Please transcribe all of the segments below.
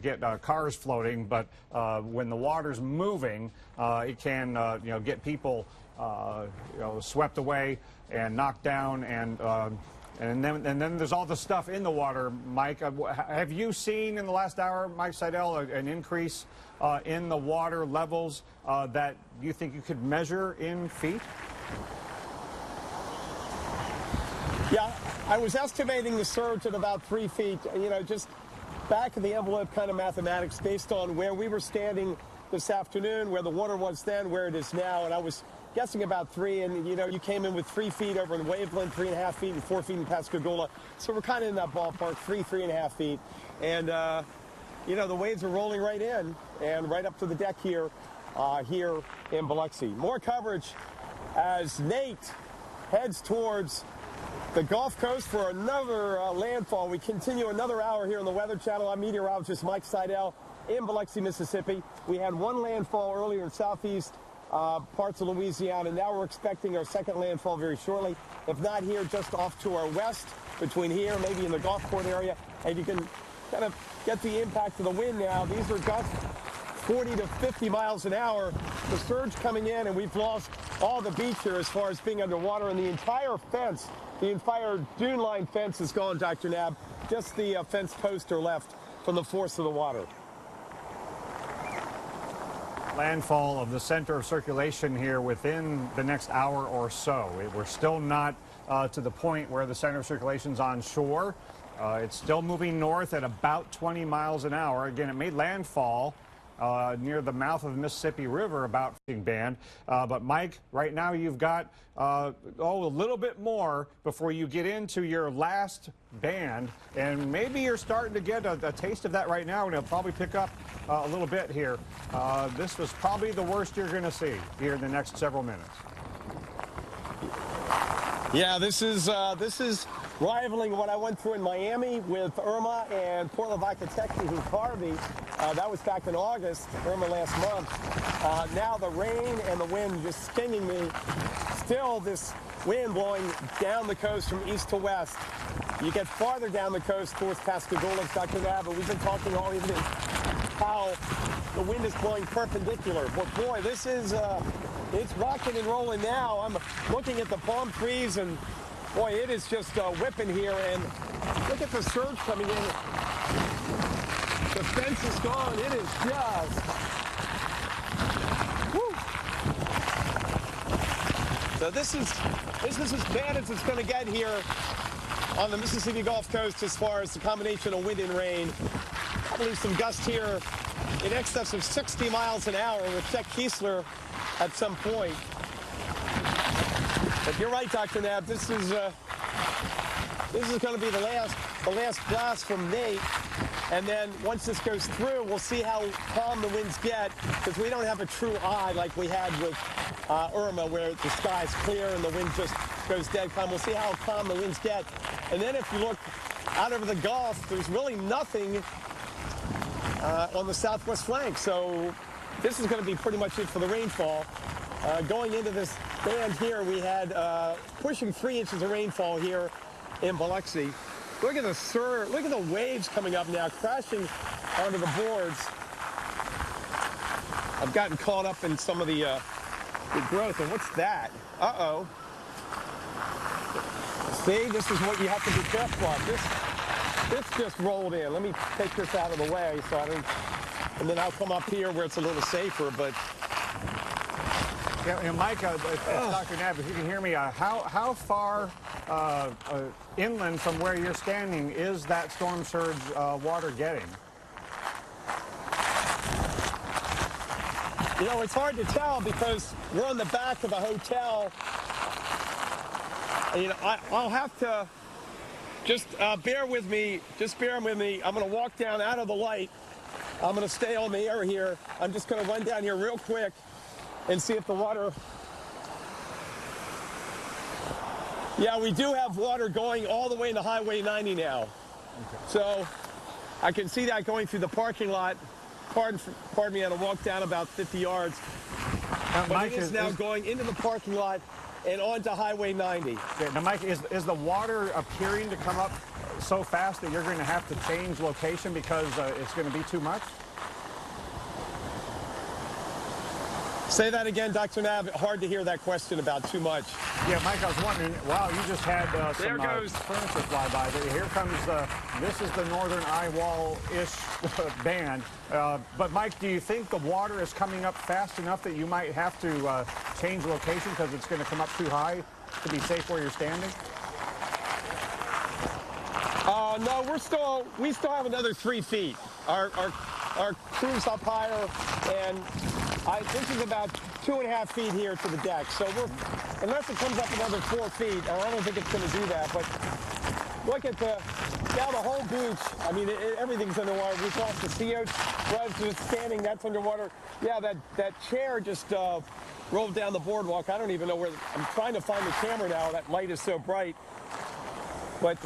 get cars floating, but when the water's moving, it can get people swept away and knocked down, and then there's all the stuff in the water. Mike, have you seen in the last hour, Mike Seidel, an increase in the water levels that you think you could measure in feet? Yeah, I was estimating the surge at about 3 feet, just back of the envelope kind of mathematics based on where we were standing this afternoon, where the water was then, where it is now, and I was guessing about 3, and you came in with 3 feet over in Waveland, 3.5 feet, and 4 feet in Pascagoula. So we're kind of in that ballpark, 3.5 feet. And, the waves are rolling right in and right up to the deck here in Biloxi. More coverage as Nate heads towards the Gulf Coast for another landfall. We continue another hour here on the Weather Channel. I'm meteorologist Mike Seidel in Biloxi, Mississippi. We had one landfall earlier in southeast parts of Louisiana, and now we're expecting our second landfall very shortly. If not here, just off to our west, between here, maybe in the Gulfport area, and you can kind of get the impact of the wind now. These are gusts 40 to 50 miles an hour. The surge coming in, and we've lost all the beach here as far as being underwater, and the entire fence, the entire dune line fence is gone, Dr. Nab. Just the fence posts are left from the force of the water. Landfall of the center of circulation here within the next hour or so. We're still not to the point where the center of circulation's on shore. It's still moving north at about 20 miles an hour. Again, it made landfall near the mouth of the Mississippi River about band. But Mike, right now you've got a little bit more before you get into your last band, and maybe you're starting to get a taste of that right now, and it'll probably pick up a little bit here. This was probably the worst you're going to see here in the next several minutes. Yeah, this is rivaling what I went through in Miami with Irma and Port Lavaca, with Harvey. That was back in August, Irma last month. Now the rain and the wind just stinging me. Still this wind blowing down the coast from east to west. You get farther down the coast towards Pascagoula, Dr. Nab, and we've been talking all evening how the wind is blowing perpendicular. But boy, this is, it's rocking and rolling now. I'm looking at the palm trees, and boy, it is just whipping here. And look at the surge coming in. The fence is gone. It is just, whew. So this is as bad as it's going to get here on the Mississippi Gulf Coast as far as the combination of wind and rain. I believe some gusts here in excess of 60 miles an hour. We'll check Kiesler at some point. But you're right, Dr. Nab. This is going to be the last blast from Nate. And then once this goes through, we'll see how calm the winds get, because we don't have a true eye like we had with Irma, where the sky's clear and the wind just goes dead calm. We'll see how calm the winds get. And then if you look out over the Gulf, there's really nothing on the southwest flank. So this is going to be pretty much it for the rainfall. Going into this band here, we had pushing 3 inches of rainfall here in Biloxi. Look at the surge, look at the waves coming up now, crashing onto the boards. I've gotten caught up in some of the growth, and what's that? Uh-oh. See, this is what you have to be careful of. This just rolled in. Let me take this out of the way so I don't, and then I'll come up here where it's a little safer, but. Yeah, Mike, Dr. Nab, if you can hear me, how far inland from where you're standing is that storm surge water getting? It's hard to tell because we're on the back of a hotel. I'll have to just bear with me. Just bear with me. I'm going to walk down out of the light. I'm going to stay on the air here. I'm just going to run down here real quick and see if the water. Yeah, we do have water going all the way into Highway 90 now. Okay. So I can see that going through the parking lot. Pardon me, I had to walk down about 50 yards. But Mike, it is now going into the parking lot and onto Highway 90. Okay, now, Mike, is the water appearing to come up so fast that you're going to have to change location because it's going to be too much? Say that again, Dr. Nab. Hard to hear that question about too much. Yeah, Mike, I was wondering, wow, you just had some furniture fly by. Here comes, this is the Northern Eyewall-ish band. But, Mike, do you think the water is coming up fast enough that you might have to change location because it's going to come up too high to be safe where you're standing? No, we still have another 3 feet. Our crew's up higher, and this is about 2.5 feet here to the deck. So unless it comes up another 4 feet, and I don't think it's going to do that. But look at the whole beach. I mean, everything's underwater. We thought the CO was just standing. That's underwater. Yeah, that chair just rolled down the boardwalk. I don't even know where. I'm trying to find the camera now. That light is so bright. But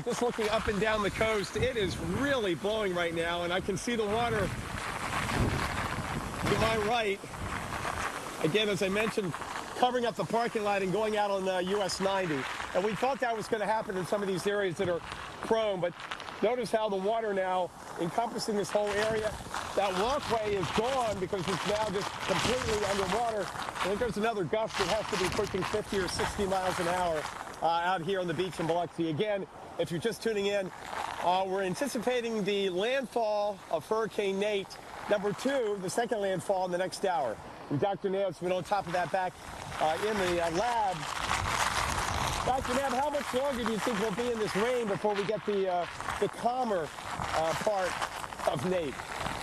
just looking up and down the coast, it is really blowing right now, and I can see the water to my right. Again, as I mentioned, covering up the parking lot and going out on US 90. And we thought that was going to happen in some of these areas that are prone, but notice how the water now encompassing this whole area. That walkway is gone because it's now just completely underwater. I think there's another gust that has to be pushing 50 or 60 miles an hour out here on the beach in Biloxi. Again, if you're just tuning in, we're anticipating the landfall of Hurricane Nate, number 2, the second landfall in the next hour. And Dr. Nab's been on top of that back in the lab. Dr. Nab, how much longer do you think we'll be in this rain before we get the calmer part of Nate?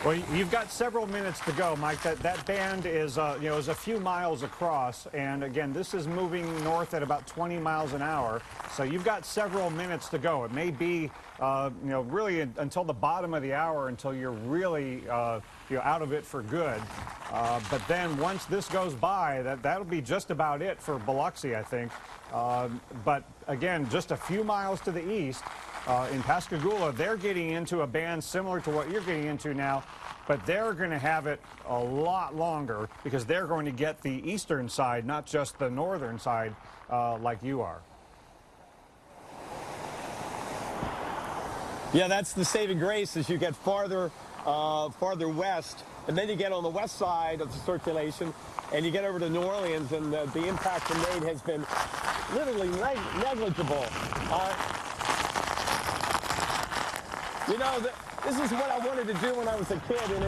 Well, you've got several minutes to go, Mike. That band is, is a few miles across, and again, this is moving north at about 20 miles an hour. So you've got several minutes to go. It may be, really until the bottom of the hour until you're really, out of it for good. But then once this goes by, that'll be just about it for Biloxi, I think. But again, just a few miles to the east. In Pascagoula, they're getting into a band similar to what you're getting into now, but they're going to have it a lot longer because they're going to get the eastern side, not just the northern side like you are. Yeah, that's the saving grace as you get farther west, and then you get on the west side of the circulation, and you get over to New Orleans, and the impact from Nate has been literally negligible. This is what I wanted to do when I was a kid, and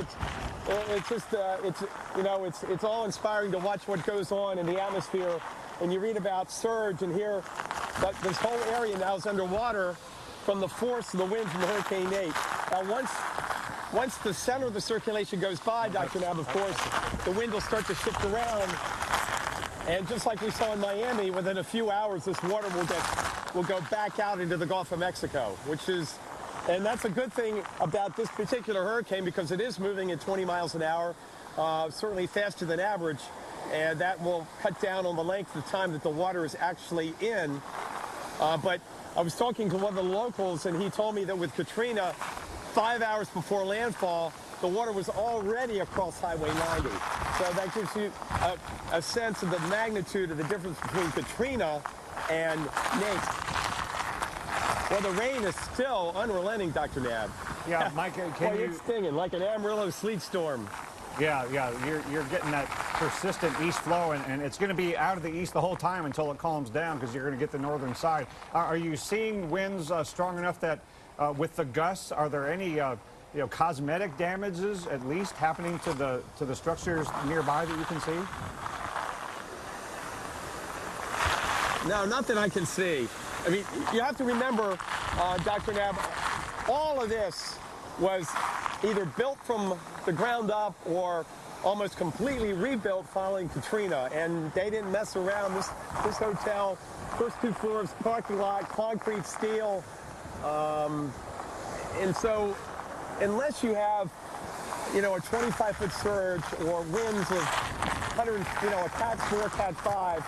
it's all inspiring to watch what goes on in the atmosphere. And you read about surge and hear that this whole area now is underwater from the force of the wind from Hurricane Nate. Now, once the center of the circulation goes by, Dr. Nab, of course, the wind will start to shift around. And just like we saw in Miami, within a few hours, this water will go back out into the Gulf of Mexico, and that's a good thing about this particular hurricane because it is moving at 20 miles an hour, certainly faster than average, and that will cut down on the length of time that the water is actually in. But I was talking to one of the locals, and he told me that with Katrina, 5 hours before landfall, the water was already across Highway 90. So that gives you a sense of the magnitude of the difference between Katrina and Nate. Well, the rain is still unrelenting, Dr. Nab. Yeah, Mike, it's stinging like an Amarillo sleet storm. Yeah, you're getting that persistent east flow, and it's going to be out of the east the whole time until it calms down because you're going to get the northern side. Are you seeing winds strong enough that with the gusts, are there any cosmetic damages at least happening to the structures nearby that you can see? No, not that I can see. I mean, you have to remember, Dr. Nab, all of this was either built from the ground up or almost completely rebuilt following Katrina, and they didn't mess around. This hotel, first 2 floors, parking lot, concrete, steel, and so unless you have, a 25-foot surge or winds of 100, a Cat 4, Cat 5.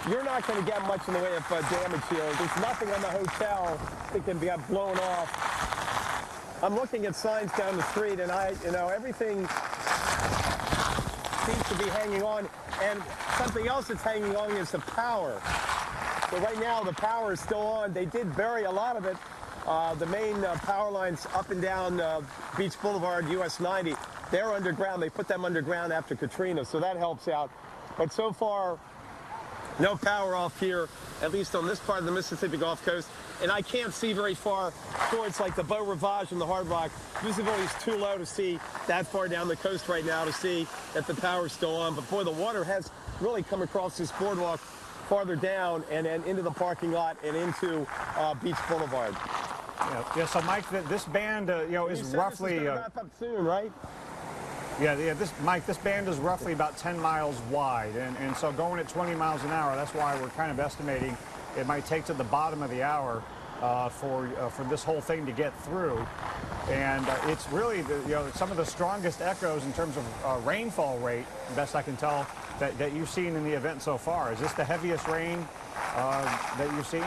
You're not going to get much in the way of damage here. There's nothing on the hotel that can be blown off. I'm looking at signs down the street, and everything seems to be hanging on. And something else that's hanging on is the power. So right now the power is still on. They did bury a lot of it. The main power lines up and down Beach Boulevard, US 90, they're underground. They put them underground after Katrina, so that helps out. But so far, no power off here, at least on this part of the Mississippi Gulf Coast. And I can't see very far towards like the Beau Rivage and the Hard Rock. Visibility is too low to see that far down the coast right now to see that the power's still on. But boy, the water has really come across this boardwalk farther down and then into the parking lot and into Beach Boulevard. Yeah, so Mike, this band, is roughly... This is wrap up soon, right? Yeah, Mike, this band is roughly about 10 miles wide, and so going at 20 miles an hour, that's why we're kind of estimating it might take to the bottom of the hour for this whole thing to get through. And it's really, some of the strongest echoes in terms of rainfall rate, best I can tell, that you've seen in the event so far. Is this the heaviest rain that you've seen?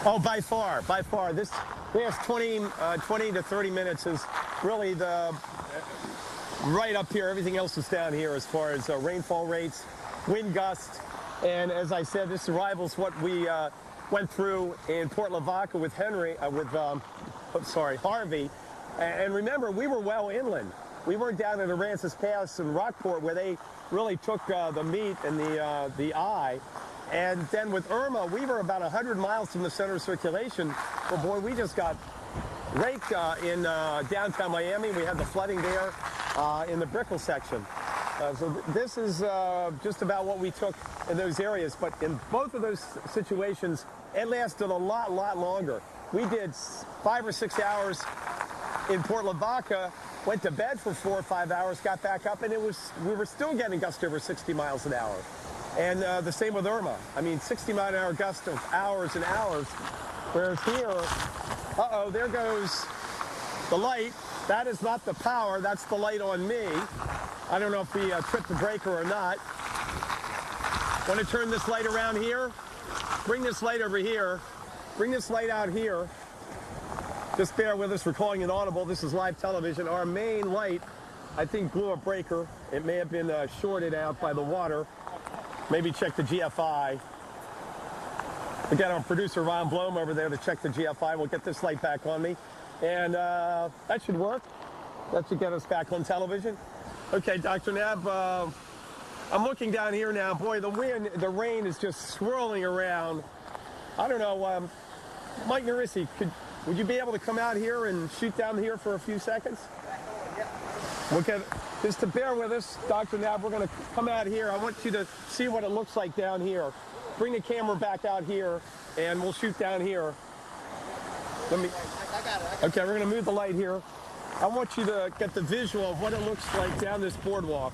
Oh, by far. This last 20 to 30 minutes is really the right up here. Everything else is down here as far as rainfall rates, wind gusts, and as I said, this rivals what we went through in Port Lavaca with Harvey. And remember, we were well inland. We weren't down at Aransas Pass and Rockport where they really took the meat and the eye. And then with Irma, we were about 100 miles from the center of circulation. Well, boy, we just got raked in downtown Miami. We had the flooding there in the Brickell section. So this is just about what we took in those areas. But in both of those situations, it lasted a lot longer. We did 5 or 6 hours in Port Lavaca, went to bed for 4 or 5 hours, got back up, and we were still getting gusts over 60 miles an hour. And the same with Irma. I mean, 60-mile-an-hour gusts of hours and hours. Whereas here, there goes the light. That is not the power. That's the light on me. I don't know if we tripped the breaker or not. Want to turn this light around here? Bring this light over here. Bring this light out here. Just bear with us. We're calling it audible. This is live television. Our main light, I think, blew a breaker. It may have been shorted out by the water. Maybe check the GFI. We got our producer, Ron Blom, over there to check the GFI. We'll get this light back on me. And that should work. That should get us back on television. Okay, Dr. Nab, I'm looking down here now. Boy, the rain is just swirling around. I don't know, Mike Narissi, would you be able to come out here and shoot down here for a few seconds? Okay, just to bear with us, Dr. Nab, we're going to come out here. I want you to see what it looks like down here. Bring the camera back out here, and we'll shoot down here. I got it. Okay, we're going to move the light here. I want you to get the visual of what it looks like down this boardwalk.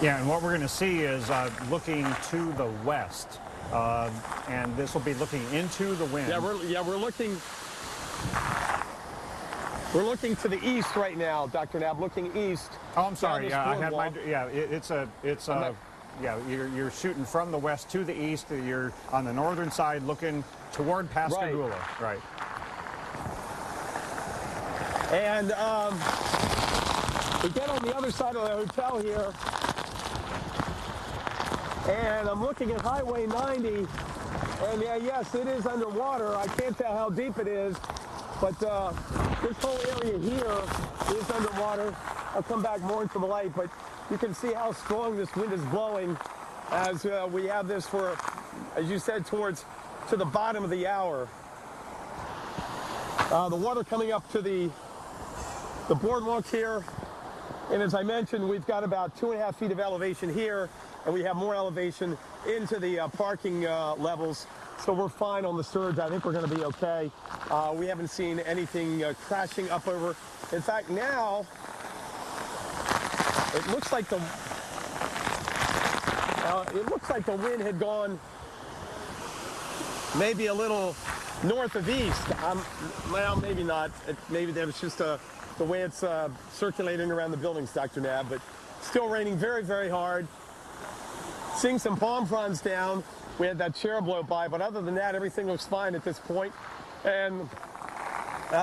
Yeah, and what we're going to see is looking to the west, and this will be looking into the wind. We're looking to the east right now, Dr. Nab, looking east. Oh, I'm sorry. Yeah, I had my, you're shooting from the west to the east. You're on the northern side looking toward Pascagoula. Right. And we get on the other side of the hotel here, and I'm looking at Highway 90, and yes, it is underwater. I can't tell how deep it is, but this whole area here is underwater. I'll come back more into the light, but you can see how strong this wind is blowing as we have this for, as you said, to the bottom of the hour. The water coming up to the boardwalk here, and as I mentioned, we've got about 2.5 feet of elevation here, and we have more elevation into the parking levels. So we're fine on the surge. I think we're going to be okay. We haven't seen anything crashing up over. In fact, now it looks like the wind had gone maybe a little north of east. Well, maybe not. Maybe that was just the way it's circulating around the buildings, Dr. Nab. But still raining very, very hard. Seeing some palm fronds down. We had that chair blow by, but other than that, everything looks fine at this point. And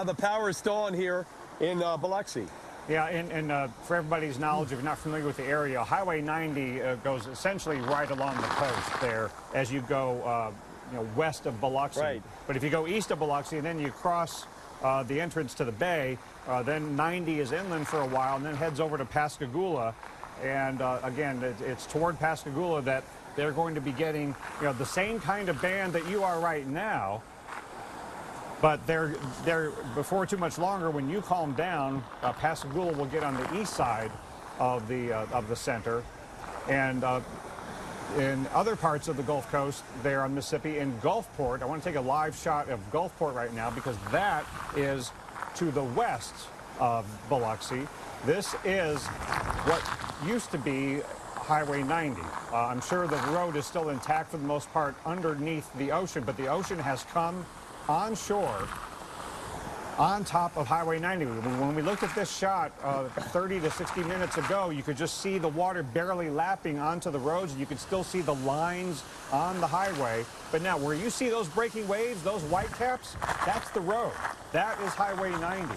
the power is still on here in Biloxi. Yeah, and for everybody's knowledge, if you're not familiar with the area, Highway 90 goes essentially right along the coast there as you go west of Biloxi. Right. But if you go east of Biloxi and then you cross the entrance to the bay, then 90 is inland for a while and then heads over to Pascagoula. And again, it's toward Pascagoula that they're going to be getting the same kind of band that you are right now. But they're before too much longer, when you calm down, Pascagoula will get on the east side of the center, and in other parts of the Gulf Coast there on Mississippi, in Gulfport. I want to take a live shot of Gulfport right now because that is to the west of Biloxi. This is what used to be Highway 90. I'm sure the road is still intact for the most part underneath the ocean, but the ocean has come onshore on top of Highway 90. When we looked at this shot 30 to 60 minutes ago, you could just see the water barely lapping onto the roads. You could still see the lines on the highway. But now where you see those breaking waves, those white caps, that's the road. That is Highway 90,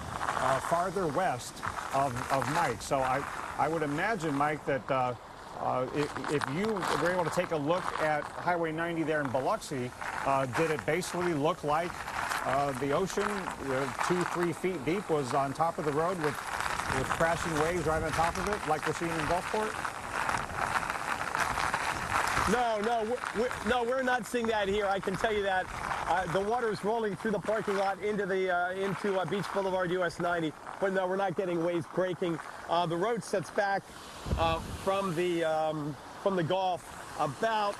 farther west of Mike. So I would imagine, Mike, that if you were able to take a look at Highway 90 there in Biloxi, did it basically look like the ocean, 2-3 feet deep, was on top of the road with crashing waves right on top of it, like we're seeing in Gulfport? No, we're not seeing that here. I can tell you that. The water is rolling through the parking lot into Beach Boulevard US 90, but no, we're not getting waves breaking. The road sets back from the Gulf about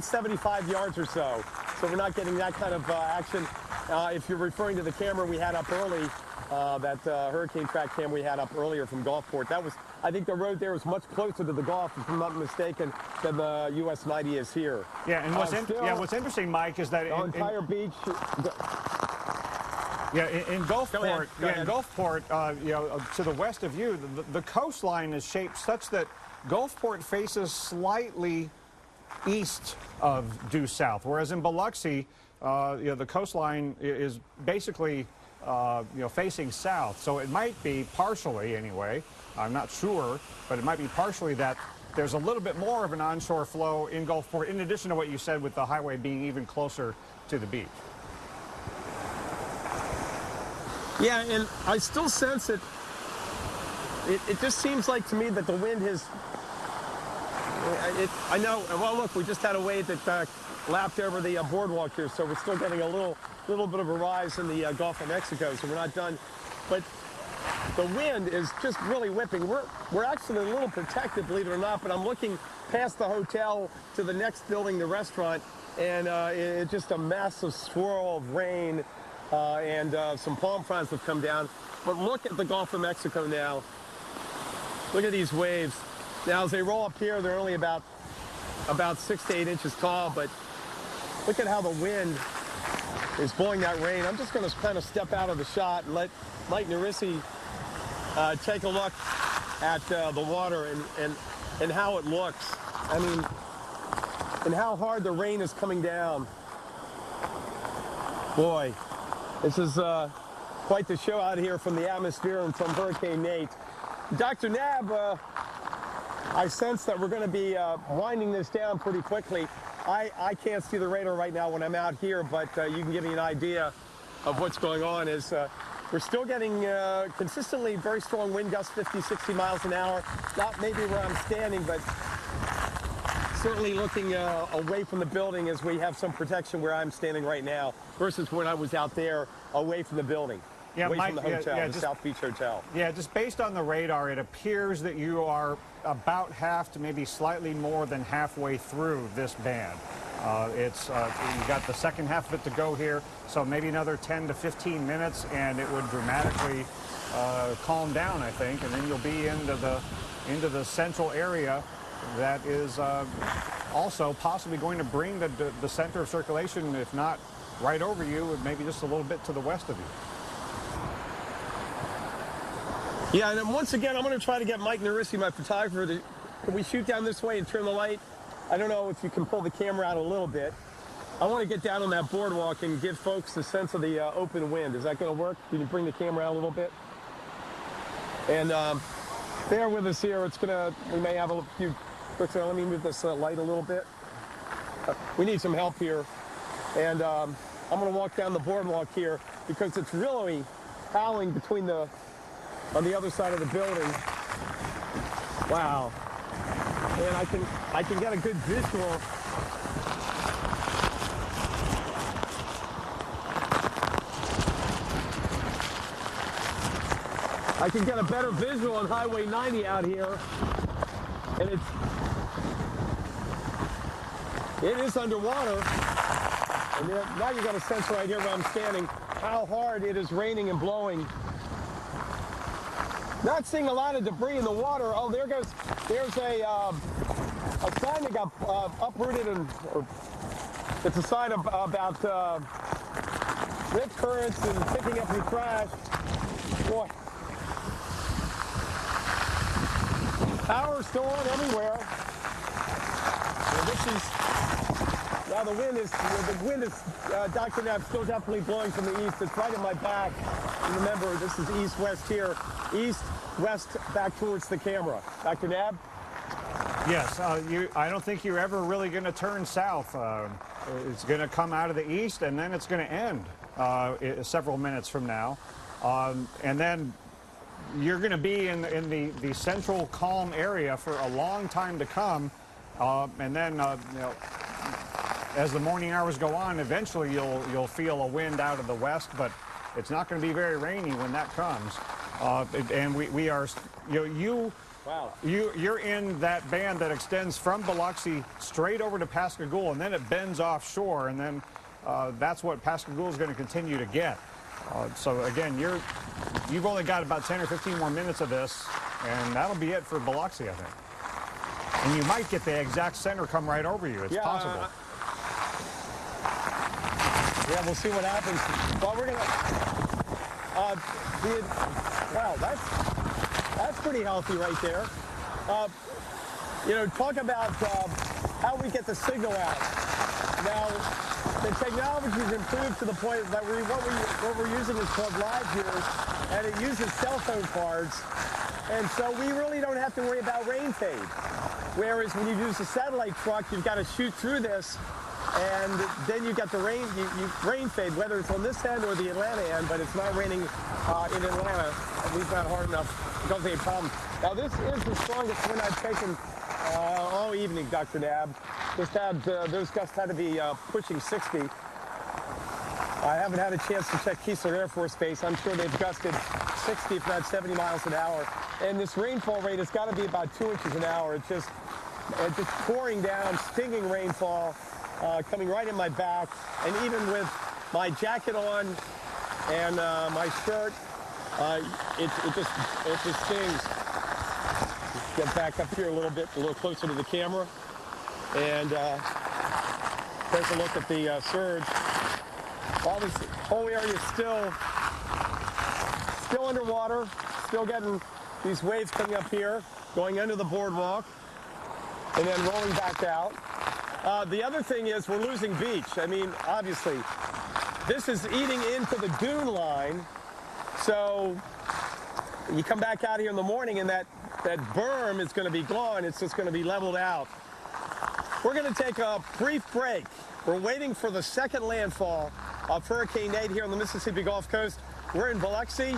75 yards or so. So we're not getting that kind of action. If you're referring to the camera we had up early, that hurricane track cam we had up earlier from Gulfport, that was, I think the road there was much closer to the Gulf, if I'm not mistaken, than the US 90 is here. Yeah, and what's interesting, Mike, is that the entire beach. Yeah, in Gulfport, in Gulfport, to the west of you, the coastline is shaped such that Gulfport faces slightly east of due south, whereas in Biloxi, the coastline is basically facing south. So it might be partially, anyway, I'm not sure, but it might be partially that there's a little bit more of an onshore flow in Gulfport, in addition to what you said with the highway being even closer to the beach. Yeah, and I still sense it. It just seems like to me that the wind has. I know. Well, look, we just had a wave that lapped over the boardwalk here, so we're still getting a little bit of a rise in the Gulf of Mexico. So we're not done, but the wind is just really whipping. We're actually a little protected, believe it or not. But I'm looking past the hotel to the next building, the restaurant, and it's just a massive swirl of rain. And some palm fronds have come down. But look at the Gulf of Mexico now. Look at these waves. Now, as they roll up here, they're only about 6 to 8 inches tall, but look at how the wind is blowing that rain. I'm just going to kind of step out of the shot and let Mike Nerisi take a look at the water and how it looks. I mean, and how hard the rain is coming down. Boy. This is quite the show out here from the atmosphere and from Hurricane Nate. Dr. Nab, I sense that we're going to be winding this down pretty quickly. I can't see the radar right now when I'm out here, but you can give me an idea of what's going on. We're still getting consistently very strong wind gusts, 50, 60 miles an hour. Not maybe where I'm standing, but certainly looking away from the building as we have some protection where I'm standing right now versus when I was out there away from the building, away from the hotel, the South Beach Hotel. Yeah, just based on the radar, it appears that you are about half to maybe slightly more than halfway through this band. You got the second half of it to go here, so maybe another 10 to 15 minutes, and it would dramatically calm down, I think, and then you'll be into the central area. That is also possibly going to bring the center of circulation, if not right over you, maybe just a little bit to the west of you. Yeah, and then once again, I'm going to try to get Mike Nerisi, my photographer, can we shoot down this way and turn the light? I don't know if you can pull the camera out a little bit. I want to get down on that boardwalk and give folks a sense of the open wind. Is that going to work? Can you bring the camera out a little bit? And bear with us here. We may have a few. Let me move this light a little bit. We need some help here. And I'm going to walk down the boardwalk here because it's really howling on the other side of the building. Wow. And I can get a good visual. I can get a better visual on Highway 90 out here. And it is underwater. And now you got a sense right here where I'm standing how hard it is raining and blowing. Not seeing a lot of debris in the water. Oh, there's a sign that got uprooted, or it's a sign about rip currents and picking up your trash. Boy. Power's still on everywhere. Now the wind is, Dr. Knapp, still definitely blowing from the east. It's right in my back. And remember, this is east-west here. East-west back towards the camera. Dr. Knapp? Yes, I don't think you're ever really going to turn south. It's going to come out of the east, and then it's going to end several minutes from now. And then you're going to be in the central calm area for a long time to come. And then, as the morning hours go on, eventually you'll feel a wind out of the west, but it's not going to be very rainy when that comes. And we are, Wow. You're in that band that extends from Biloxi straight over to Pascagoula, and then it bends offshore, and then that's what Pascagoula is going to continue to get. So again, you've only got about 10 or 15 more minutes of this, and that'll be it for Biloxi, I think. And you might get the exact center come right over you. It's possible. Yeah, we'll see what happens. Well, we're gonna. Wow, that's pretty healthy right there. Talk about how we get the signal out. Now, the technology's improved to the point that what we're using is called live views, and it uses cell phone cards, and so we really don't have to worry about rain fade. Whereas when you use a satellite truck, you've got to shoot through this, and then you get the rain, rain fade, whether it's on this end or the Atlanta end, but it's not raining in Atlanta, at least not hard enough. Don't see a problem. Now, this is the strongest wind I've taken all evening, Dr. Knapp. Those gusts had to be pushing 60. I haven't had a chance to check Keesler Air Force Base. I'm sure they've gusted 60, if not 70 miles an hour. And this rainfall rate has got to be about 2 inches an hour. It's just pouring down, stinging rainfall coming right in my back. And even with my jacket on and my shirt, it just stings. Get back up here a little closer to the camera. And take a look at the surge. All this whole area is still underwater, still getting these waves coming up here, going under the boardwalk, and then rolling back out. The other thing is we're losing beach. I mean, obviously, this is eating into the dune line. So you come back out here in the morning, and that berm is going to be gone. It's just going to be leveled out. We're going to take a brief break. We're waiting for the second landfall of Hurricane Nate here on the Mississippi Gulf Coast. We're in Biloxi,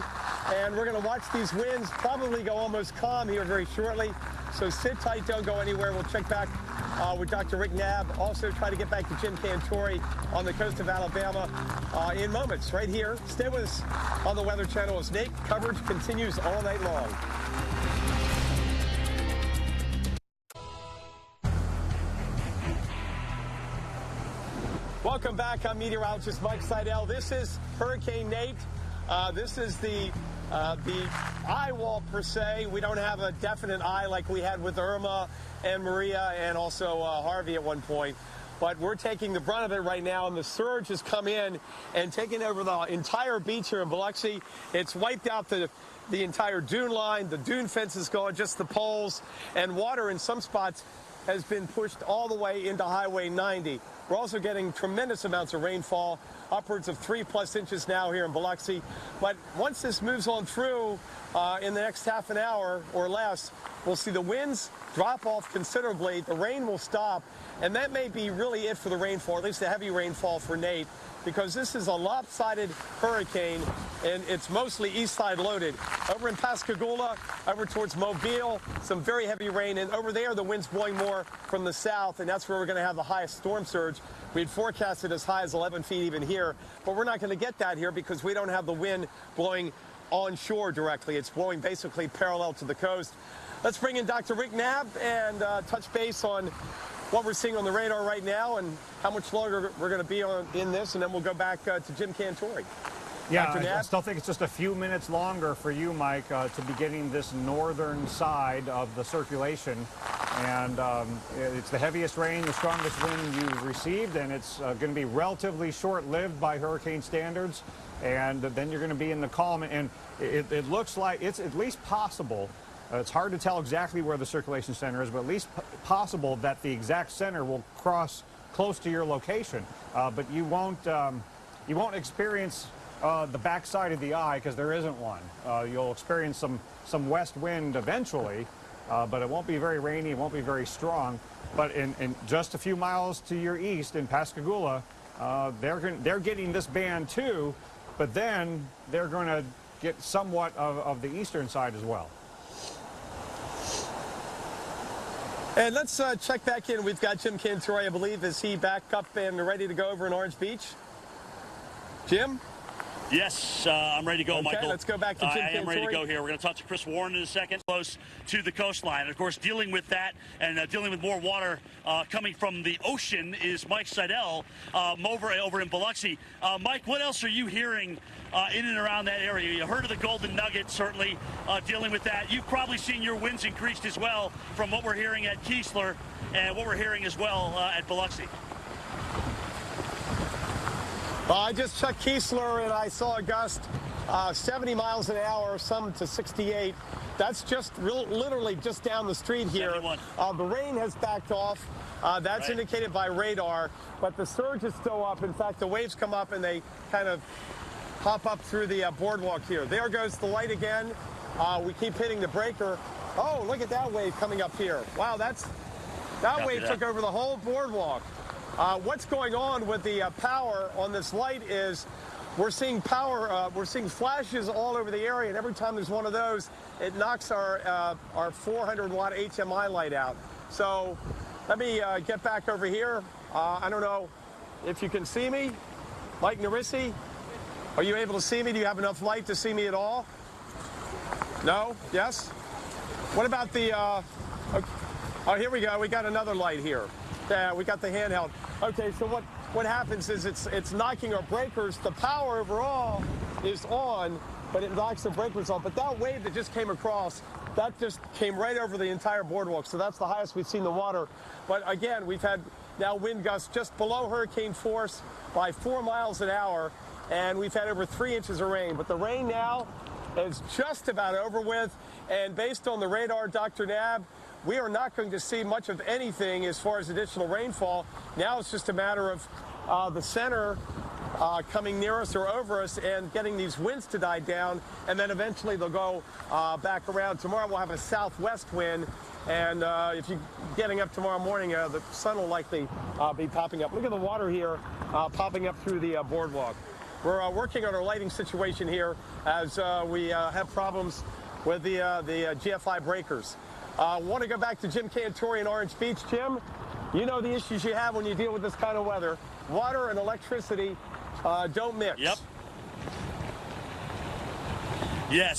and we're going to watch these winds probably go almost calm here very shortly. So sit tight, don't go anywhere. We'll check back with Dr. Rick Knapp. Also try to get back to Jim Cantori on the coast of Alabama in moments right here. Stay with us on the Weather Channel as Nate coverage continues all night long. Welcome back. I'm meteorologist Mike Seidel. This is Hurricane Nate. This is the Eyewall per se. We don't have a definite eye like we had with Irma and Maria and also Harvey at one point. But we're taking the brunt of it right now, and the surge has come in and taken over the entire beach here in Biloxi. It's wiped out the entire dune line. The dune fence is gone, just the poles, and water in some spots has been pushed all the way into Highway 90. We're also getting tremendous amounts of rainfall upwards of 3+ inches now here in Biloxi. But once this moves on through in the next half an hour or less, we'll see the winds drop off considerably, the rain will stop, and that may be really it for the rainfall, at least the heavy rainfall for Nate, because this is a lopsided hurricane, and it's mostly east side loaded. Over in Pascagoula, over towards Mobile, some very heavy rain, and over there the wind's blowing more from the south, and that's where we're going to have the highest storm surge. We'd forecasted as high as 11 feet even here, but we're not going to get that here because we don't have the wind blowing onshore directly. It's blowing basically parallel to the coast. Let's bring in Dr. Rick Knabb and touch base on what we're seeing on the radar right now and how much longer we're going to be in this, and then we'll go back to Jim Cantori. Yeah, I still think it's just a few minutes longer for you, Mike, to be getting this northern side of the circulation. And it's the heaviest rain, the strongest wind you've received, and it's going to be relatively short-lived by hurricane standards. And then you're going to be in the calm, and it looks like it's at least possible. It's hard to tell exactly where the circulation center is, but at least possible that the exact center will cross close to your location. But you won't experience the backside of the eye because there isn't one. You'll experience some west wind eventually, but it won't be very rainy. It won't be very strong. But in just a few miles to your east in Pascagoula, they're getting this band too, but then they're going to get somewhat of the eastern side as well. And let's check back in. We've got Jim Cantori, I believe. Is he back up and ready to go over in Orange Beach? Jim? Yes, I'm ready to go, okay, Michael. Let's go back to Jim Cantori. I am ready to go here. We're going to talk to Chris Warren in a second, close to the coastline. Of course, dealing with that and dealing with more water coming from the ocean is Mike Seidel over in Biloxi. Mike, what else are you hearing in and around that area? You heard of the Golden Nugget, certainly dealing with that. You've probably seen your winds increased as well from what we're hearing at Keesler and what we're hearing as well at Biloxi. I just checked Keesler, and I saw a gust 70 miles an hour, some to 68. That's just literally just down the street here. The rain has backed off. That's indicated by radar, but the surge is still up. In fact, the waves come up, and they kind of pop up through the boardwalk here. There goes the light again. We keep hitting the breaker. Oh, look at that wave coming up here. Wow, that wave took over the whole boardwalk. What's going on with the power on this light is we're seeing we're seeing flashes all over the area, and every time there's one of those, it knocks our 400-watt HMI light out. So let me get back over here. I don't know if you can see me. Mike Narissi, are you able to see me? Do you have enough light to see me at all? No? Yes? What about the... okay. Oh, here we go. We got another light here. Yeah, we got the handheld. Okay, so what happens is it's knocking our breakers. The power overall is on, but it knocks the breakers off. But that wave that just came across, that just came right over the entire boardwalk. So that's the highest we've seen the water. But again, we've had now wind gusts just below hurricane force by 4 miles an hour, and we've had over 3 inches of rain. But the rain now is just about over with, and based on the radar, Dr. Knabb, we are not going to see much of anything as far as additional rainfall. Now it's just a matter of the center coming near us or over us and getting these winds to die down, and then eventually they'll go back around. Tomorrow we'll have a southwest wind, and if you're getting up tomorrow morning, the sun will likely be popping up. Look at the water here popping up through the boardwalk. We're working on our lighting situation here as we have problems with the GFI breakers. Want to go back to Jim Cantori in Orange Beach. Jim, you know the issues you have when you deal with this kind of weather. Water and electricity don't mix. Yep. Yes.